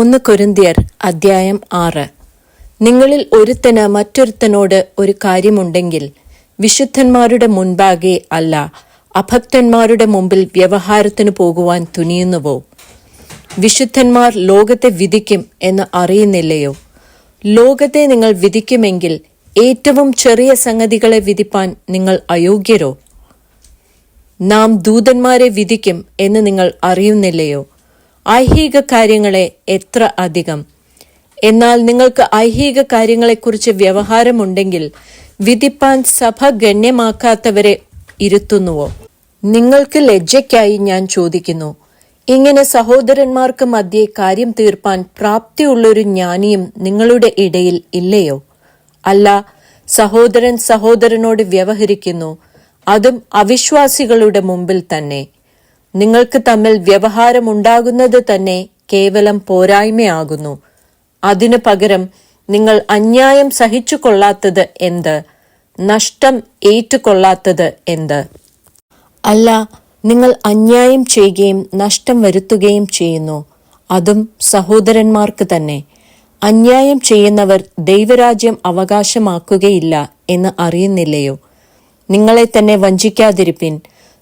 1 കൊരിന്ത്യർ അധ്യായം 6. നിങ്ങളിൽ ഒരുത്തന് മറ്റൊരുത്തനോട് ഒരു കാര്യമുണ്ടെങ്കിൽ വിശുദ്ധന്മാരുടെ മുൻപാകെ അല്ല, അഭക്തന്മാരുടെ മുമ്പിൽ വ്യവഹാരത്തിനു പോകുവാൻ തുനിയുന്നുവോ? വിശുദ്ധന്മാർ ലോകത്തെ വിധിക്കും എന്ന് അറിയുന്നില്ലയോ? ലോകത്തെ നിങ്ങൾ വിധിക്കുമെങ്കിൽ ഏറ്റവും ചെറിയ സംഗതികളെ വിധിപ്പാൻ നിങ്ങൾ അയോഗ്യരോ? നാം ദൂതന്മാരെ വിധിക്കും എന്ന് നിങ്ങൾ അറിയുന്നില്ലയോ? ഐഹിക കാര്യങ്ങളെ എത്ര അധികം! എന്നാൽ നിങ്ങൾക്ക് ഐഹിക കാര്യങ്ങളെക്കുറിച്ച് വ്യവഹാരമുണ്ടെങ്കിൽ വിധിപ്പാൻ സഭ ഗണ്യമാക്കാത്തവരെ ഇരുത്തുന്നുവോ? നിങ്ങൾക്ക് ലജ്ജയ്ക്കായി ഞാൻ ചോദിക്കുന്നു, ഇങ്ങനെ സഹോദരന്മാർക്ക് മധ്യേ കാര്യം തീർപ്പാൻ പ്രാപ്തിയുള്ളൊരു ജ്ഞാനിയും നിങ്ങളുടെ ഇടയിൽ ഇല്ലയോ? അല്ല, സഹോദരൻ സഹോദരനോട് വ്യവഹരിക്കുന്നു, അതും അവിശ്വാസികളുടെ മുമ്പിൽ തന്നെ. നിങ്ങൾക്ക് തമ്മിൽ വ്യവഹാരമുണ്ടാകുന്നത് തന്നെ കേവലം പോരായ്മയാകുന്നു. അതിനു പകരം നിങ്ങൾ അന്യായം സഹിച്ചു കൊള്ളാത്തത് എന്ത്? നഷ്ടം ഏറ്റുകൊള്ളാത്തത് എന്ത്? അല്ല, നിങ്ങൾ അന്യായം ചെയ്യുകയും നഷ്ടം വരുത്തുകയും ചെയ്യുന്നു, അതും സഹോദരന്മാർക്ക് തന്നെ. അന്യായം ചെയ്യുന്നവർ ദൈവരാജ്യം അവകാശമാക്കുകയില്ല എന്ന് അറിയുന്നില്ലയോ? നിങ്ങളെ തന്നെ വഞ്ചിക്കാതിരിപ്പിൻ.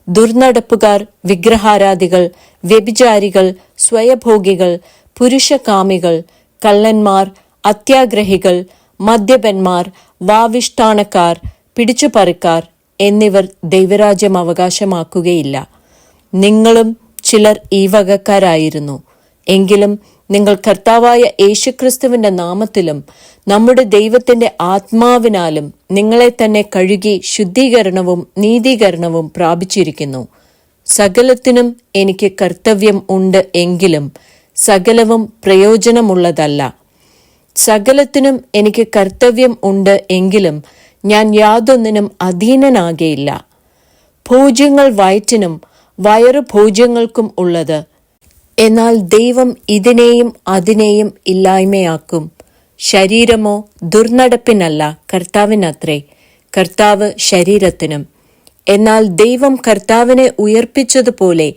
ദുർനടപ്പുകാർ, വിഗ്രഹാരാധികൾ, വ്യഭിചാരികൾ, സ്വയഭോഗികൾ, പുരുഷകാമികൾ, കള്ളന്മാർ, അത്യാഗ്രഹികൾ, മദ്യപന്മാർ, വാവിഷ്ഠാണക്കാർ, പിടിച്ചുപറിക്കാർ എന്നിവർ ദൈവരാജ്യം അവകാശമാക്കുകയില്ല. നിങ്ങളും ചിലർ ഈ വകക്കാരായിരുന്നു. എങ്കിലും നിങ്ങൾ കർത്താവായ യേശുക്രിസ്തുവിന്റെ നാമത്തിലും നമ്മുടെ ദൈവത്തിന്റെ ആത്മാവിനാലും നിങ്ങളെ തന്നെ കഴുകി ശുദ്ധീകരണവും നീതീകരണവും പ്രാപിച്ചിരിക്കുന്നു. സകലത്തിനും എനിക്ക് കർത്തവ്യം ഉണ്ട് എങ്കിലും സകലവും പ്രയോജനമുള്ളതല്ല. സകലത്തിനും എനിക്ക് കർത്തവ്യം ഉണ്ട് എങ്കിലും ഞാൻ യാതൊന്നിനും അധീനനാകയില്ല. ഭോജ്യങ്ങൾ വയറ്റിനും വയറു ഭോജ്യങ്ങൾക്കും ഉള്ളത്, എന്നാൽ ദൈവം ഇതിനെയും അതിനെയും ഇല്ലായ്മയാക്കും. ശരീരമോ ദുർനടപ്പിനല്ല, കർത്താവിനത്രേ, കർത്താവ് ശരീരത്തിനും. എന്നാൽ ദൈവം കർത്താവിനെ ഉയർപ്പിച്ചതുപോലെ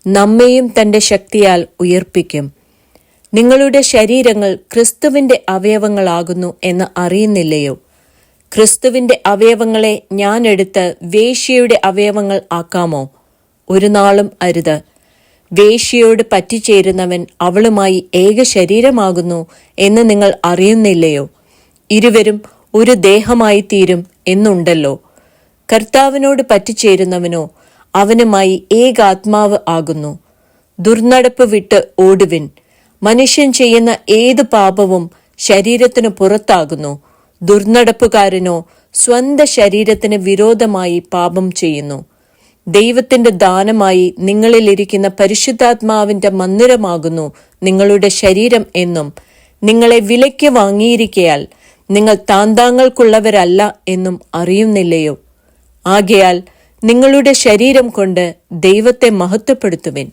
നമ്മെയും തന്റെ ശക്തിയാൽ ഉയർപ്പിക്കും. നിങ്ങളുടെ ശരീരങ്ങൾ ക്രിസ്തുവിന്റെ അവയവങ്ങളാകുന്നു എന്ന് അറിയുന്നില്ലയോ? ക്രിസ്തുവിന്റെ അവയവങ്ങളെ ഞാൻ എടുത്ത് വേശ്യയുടെ അവയവങ്ങൾ ആക്കാമോ? ഒരു നാളും അരുത്. വേശ്യയോട് പറ്റിച്ചേരുന്നവൻ അവളുമായി ഏക ശരീരമാകുന്നു എന്ന് നിങ്ങൾ അറിയുന്നില്ലയോ? ഇരുവരും ഒരു ദേഹമായി തീരും എന്നുണ്ടല്ലോ. കർത്താവിനോട് പറ്റിച്ചേരുന്നവനോ അവനുമായി ഏകാത്മാവ് ആകുന്നു. ദുർനടപ്പ് വിട്ട് ഓടുവിൻ. മനുഷ്യൻ ചെയ്യുന്ന ഏത് പാപവും ശരീരത്തിനു പുറത്താകുന്നു. ദുർനടപ്പുകാരനോ സ്വന്തം ശരീരത്തിന് വിരോധമായി പാപം ചെയ്യുന്നു. ദൈവത്തിന്റെ ദാനമായി നിങ്ങളിലിരിക്കുന്ന പരിശുദ്ധാത്മാവിന്റെ മന്ദിരമാകുന്നു നിങ്ങളുടെ ശരീരം എന്നും നിങ്ങളെ വിലയ്ക്ക് വാങ്ങിയിരിക്കയാൽ നിങ്ങൾ താന്താങ്ങൾക്കുള്ളവരല്ല എന്നും അറിയുന്നില്ലയോ? ആകയാൽ നിങ്ങളുടെ ശരീരം കൊണ്ട് ദൈവത്തെ മഹത്വപ്പെടുത്തുവിൻ.